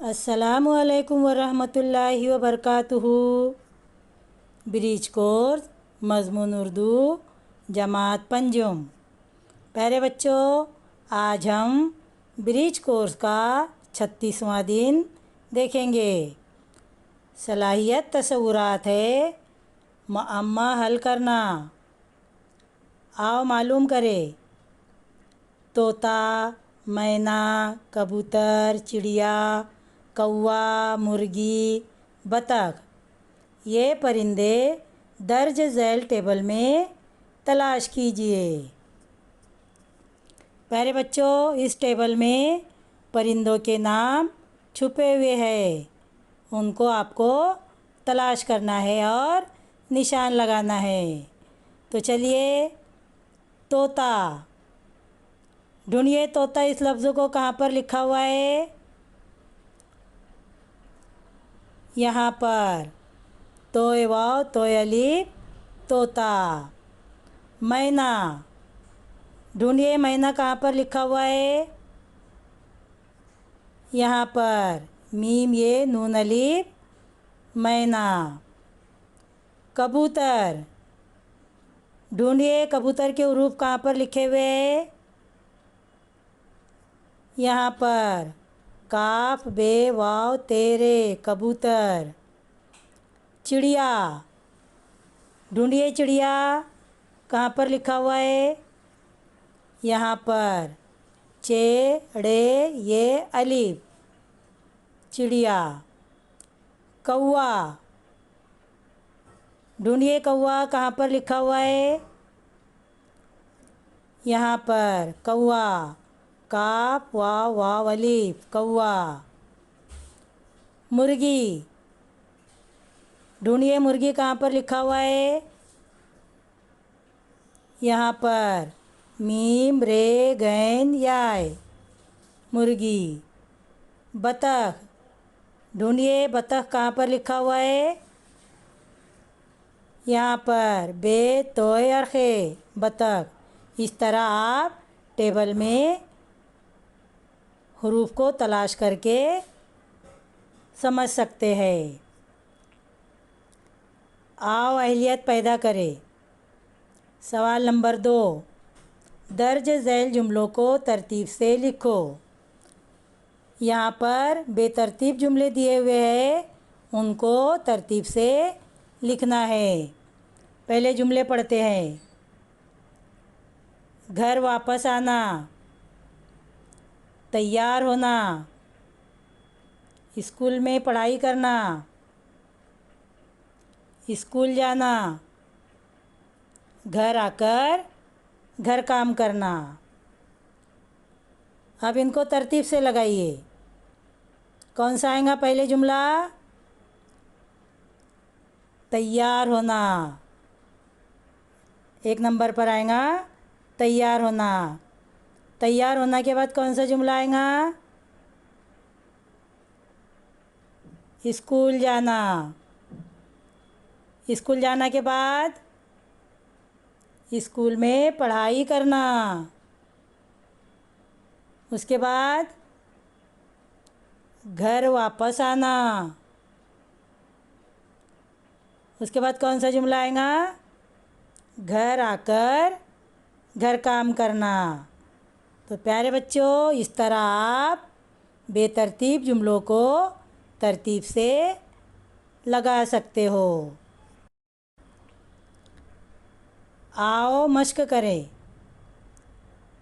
अस्सलामु अलैकुम वरहमतुल्लाहि वबरकातुहू। ब्रिज कोर्स मज़मून उर्दू जमात पंजुम। प्यारे बच्चों, आज हम ब्रिज कोर्स का 36वां दिन देखेंगे। सलाहियत तसव्वुरात है मुअम्मा हल करना। आओ मालूम करें। तोता, मैना, कबूतर, चिड़िया, कौवा, मुर्गी, बतख, ये परिंदे दर्ज झैल टेबल में तलाश कीजिए। प्यारे बच्चों, इस टेबल में परिंदों के नाम छुपे हुए हैं। उनको आपको तलाश करना है और निशान लगाना है। तो चलिए, तोता ढूंढिए। तोता इस लफ्ज़ को कहाँ पर लिखा हुआ है? यहाँ पर तोय वाव तोय अलीफ तोता। मैना ढूंढिए, मैना कहाँ पर लिखा हुआ है? यहाँ पर मीम ये नून अलीफ मैना। कबूतर ढूंढिए, कबूतर के हुरूफ कहाँ पर लिखे हुए हैं? यहाँ पर काफ बे वाव तेरे कबूतर। चिड़िया ढूंढिए, चिड़िया कहाँ पर लिखा हुआ है? यहाँ पर चे ड़े ये अलीफ चिड़िया। कौवा ढूंढिए, कौवा कहाँ पर लिखा हुआ है? यहाँ पर कौवा काफ वाव वाव अलीफ कौवा। मुर्गी ढूंढिए, मुर्गी कहाँ पर लिखा हुआ है? यहाँ पर मीम रे गैन याय मुर्गी। बतख ढूंढिए, बतख कहाँ पर लिखा हुआ है? यहाँ पर बे तोय अर्खे बतख। इस तरह आप टेबल में हुरूफ को तलाश करके समझ सकते हैं। आओ अहलियत पैदा करें। सवाल नंबर 2, दर्ज झैल जुमलों को तरतीब से लिखो। यहाँ पर बेतरतीब जुमले दिए हुए हैं, उनको तरतीब से लिखना है। पहले जुमले पढ़ते हैं। घर वापस आना, तैयार होना, स्कूल में पढ़ाई करना, स्कूल जाना, घर आकर घर काम करना। अब इनको तरतीब से लगाइए। कौन सा आएगा पहले जुमला? तैयार होना। 1 नंबर पर आएगा तैयार होना। तैयार होना के बाद कौन सा जुमला आएगा? स्कूल जाना। स्कूल जाना के बाद स्कूल में पढ़ाई करना। उसके बाद घर वापस आना। उसके बाद कौन सा जुमला आएगा? घर आकर घर काम करना। तो प्यारे बच्चों, इस तरह आप बेतरतीब जुमलों को तरतीब से लगा सकते हो। आओ मश्क करें।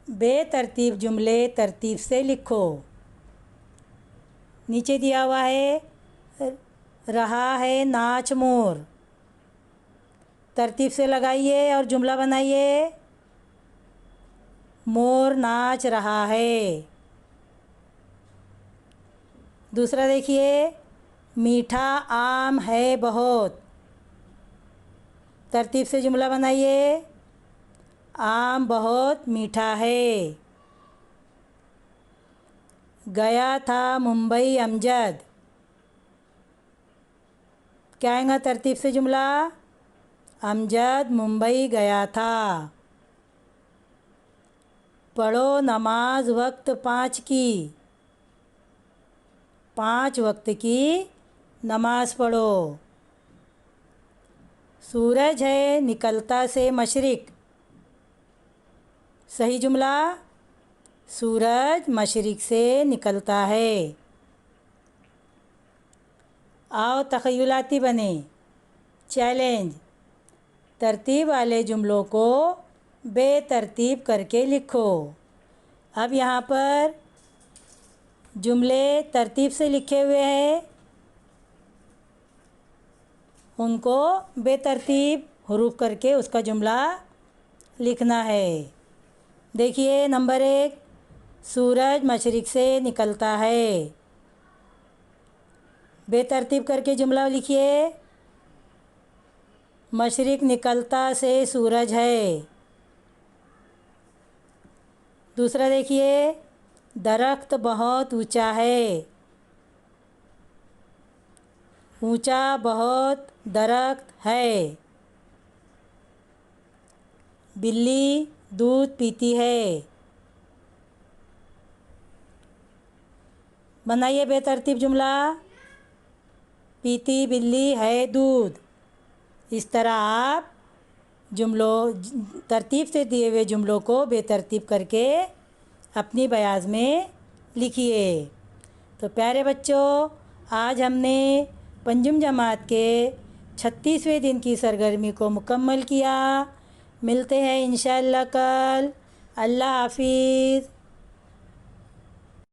बेतरतीब जुमले तरतीब से लिखो। नीचे दिया हुआ है रहा है नाच मोर। तरतीब से लगाइए और जुमला बनाइए। मोर नाच रहा है। दूसरा देखिए, मीठा आम है बहुत। तरतीब से जुमला बनाइए। आम बहुत मीठा है। गया था मुंबई अमजद। क्या आएगा तरतीब से जुमला? अमजद मुंबई गया था। पढ़ो नमाज वक्त 5 की। 5 वक्त की नमाज़ पढ़ो। सूरज है निकलता से मशरिक़। सही जुमला, सूरज मशरिक़ से निकलता है। आओ तख़य्युलाती बने। चैलेंज, तरतीब वाले जुमलों को बेतरतीब करके लिखो। अब यहाँ पर जुमले तरतीब से लिखे हुए हैं, उनको बेतरतीब हरूफ करके उसका जुमला लिखना है। देखिए नंबर 1, सूरज मशरिक़ से निकलता है। बेतरतीब करके जुमला लिखिए। मशरिक़ निकलता से सूरज है। दूसरा देखिए, दरख्त बहुत ऊंचा है। ऊंचा बहुत दरख्त है। बिल्ली दूध पीती है। बनाइए बेतरतीब जुमला। पीती बिल्ली है दूध। इस तरह आप जुमलों तरतीब से दिए हुए जुमलों को बेतरतीब करके अपनी बयाज़ में लिखिए। तो प्यारे बच्चों, आज हमने पंजुम जमात के 36वें दिन की सरगर्मी को मुकम्मल किया। मिलते हैं इंशाअल्लाह कल। अल्लाह हाफिज़।